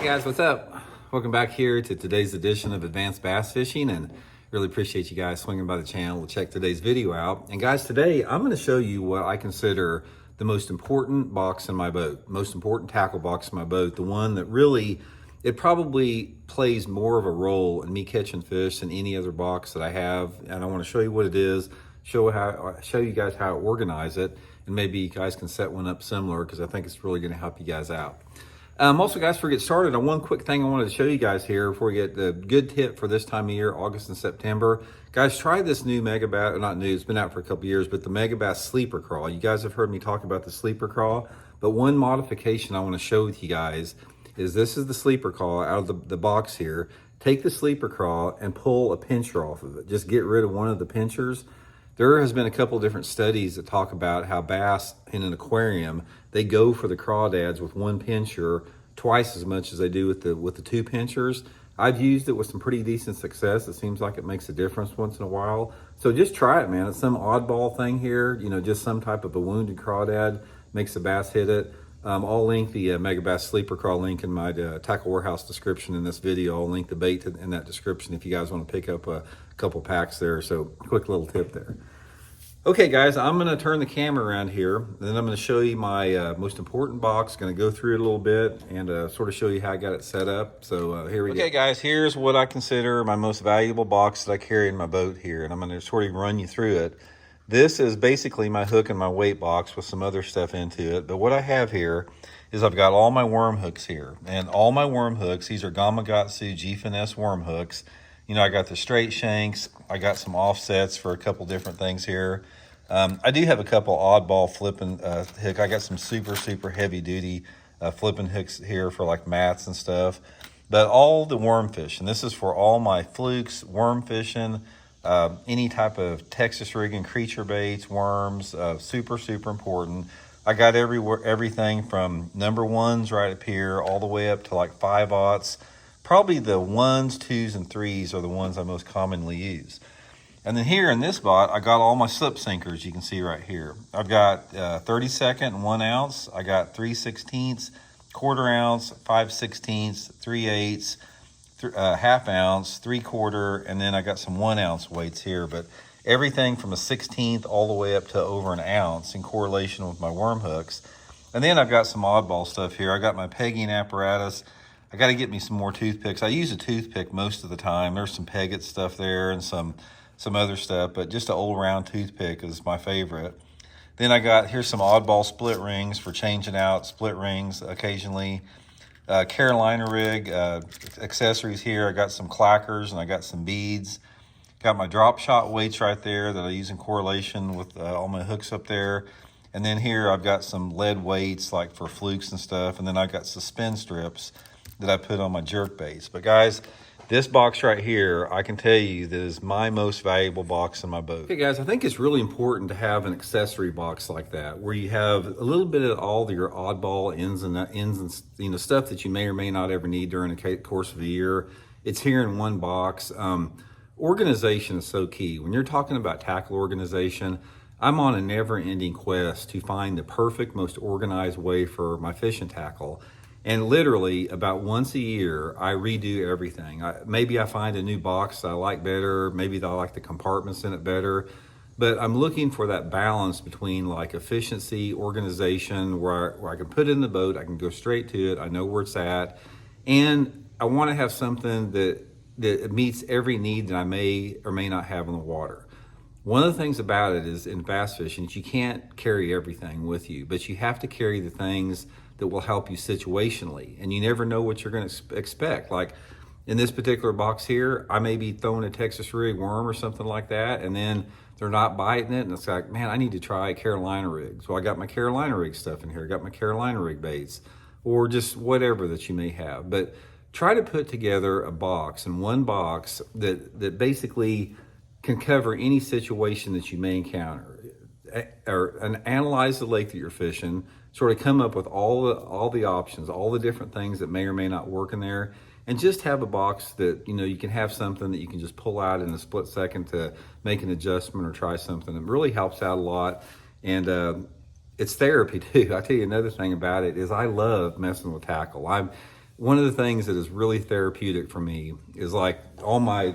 Guys, what's up? Welcome back here to today's edition of Advanced Bass Fishing, and really appreciate you guys swinging by the channel to check today's video out. And guys, today I'm going to show you what I consider the most important box in my boat, most important tackle box in my boat, the one that really, it probably plays more of a role in me catching fish than any other box that I have. And I want to show you what it is, show you guys how to organize it, and maybe you guys can set one up similar because I think it's really going to help you guys out. Also, guys, before we get started, on one quick thing I wanted to show you guys here before we get the good tip for this time of year, August and September. Guys, try this new Megabass, not new, it's been out for a couple years, but the Megabass sleeper craw. You guys have heard me talk about the sleeper craw, but one modification I want to show with you guys is this is the sleeper craw out of the box here. Take the sleeper craw and pull a pincher off of it. Just get rid of one of the pinchers. There has been a couple different studies that talk about how bass in an aquarium, they go for the crawdads with one pincher twice as much as they do with the two pinchers. I've used it with some pretty decent success. It seems like it makes a difference once in a while. So just try it, man. It's some oddball thing here, you know, just some type of a wounded crawdad makes the bass hit it. I'll link the Megabass sleeper craw link in my tackle warehouse description in this video. I'll link the bait in that description if you guys want to pick up a couple packs there. So quick little tip there. Okay, guys, I'm going to turn the camera around here, and then I'm going to show you my most important box. Going to go through it a little bit and sort of show you how I got it set up. So here we go. Okay, guys, here's what I consider my most valuable box that I carry in my boat here, and I'm going to sort of run you through it. This is basically my hook and my weight box with some other stuff into it. But what I have here is I've got all my worm hooks here. And all my worm hooks, these are Gamakatsu G-Finesse worm hooks. You know, I got the straight shanks. I got some offsets for a couple different things here. I do have a couple oddball flipping hook. I got some super heavy duty flipping hooks here for like mats and stuff. But all the worm fish, and this is for all my flukes, worm fishing, any type of Texas rigging, creature baits, worms, super important. I got everything from number ones right up here all the way up to like 5/0. Probably the 1s, 2s, and 3s are the ones I most commonly use. And then here in this bot, I got all my slip sinkers you can see right here. I've got 32nd and 1 ounce. I got 3/16, 1/4 ounce, 5/16, 3/8, ½ ounce, 3/4, and then I got some 1 ounce weights here. But everything from a 1/16 all the way up to over an ounce in correlation with my worm hooks. And then I've got some oddball stuff here. I got my pegging apparatus. I got to get me some more toothpicks. I use a toothpick most of the time. There's some Peggett stuff there and some other stuff, but just an old round toothpick is my favorite. Then I got, here's some oddball split rings for changing out split rings occasionally. Carolina rig accessories here. I got some clackers and I got some beads. Got my drop shot weights right there that I use in correlation with all my hooks up there. And then here I've got some lead weights like for flukes and stuff. And then I got suspend strips that I put on my jerk baits. But guys, this box right here, I can tell you that is my most valuable box in my boat. Okay, guys, I think it's really important to have an accessory box like that, where you have a little bit of all your oddball ends and you know, stuff that you may or may not ever need during the course of a year. It's here in one box. Organization is so key. When you're talking about tackle organization, I'm on a never-ending quest to find the perfect, most organized way for my fishing tackle. And literally about once a year, I redo everything. Maybe I find a new box that I like better. Maybe I like the compartments in it better. But I'm looking for that balance between like efficiency, organization, where I can put it in the boat, I can go straight to it, I know where it's at. And I want to have something that meets every need that I may or may not have on the water. One of the things about it is in bass fishing is you can't carry everything with you, but you have to carry the things that will help you situationally. And you never know what you're going to expect. Like in this particular box here, I may be throwing a Texas rig worm or something like that, and then they're not biting it, and it's like, man, I need to try a Carolina rig. So I got my Carolina rig stuff in here. I got my Carolina rig baits, or just whatever that you may have. But try to put together a box, in one box, that basically can cover any situation that you may encounter. Or analyze the lake that you're fishing, sort of come up with all the options, all the different things that may or may not work in there, and just have a box that, you know, you can have something that you can just pull out in a split second to make an adjustment or try something. It really helps out a lot, and it's therapy too. I tell you another thing about it is I love messing with tackle. one of the things that is really therapeutic for me is like all my,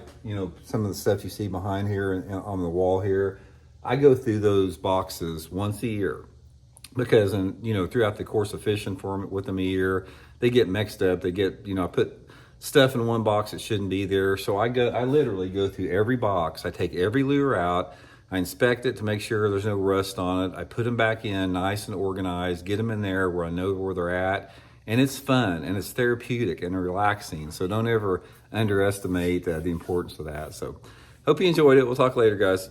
some of the stuff you see behind here and on the wall here. I go through those boxes once a year because, throughout the course of fishing with them a year, they get mixed up. They get, I put stuff in one box that shouldn't be there. So I literally go through every box. I take every lure out. I inspect it to make sure there's no rust on it. I put them back in nice and organized, get them in there where I know where they're at. And it's fun and it's therapeutic and relaxing. So don't ever underestimate the importance of that. So hope you enjoyed it. We'll talk later, guys.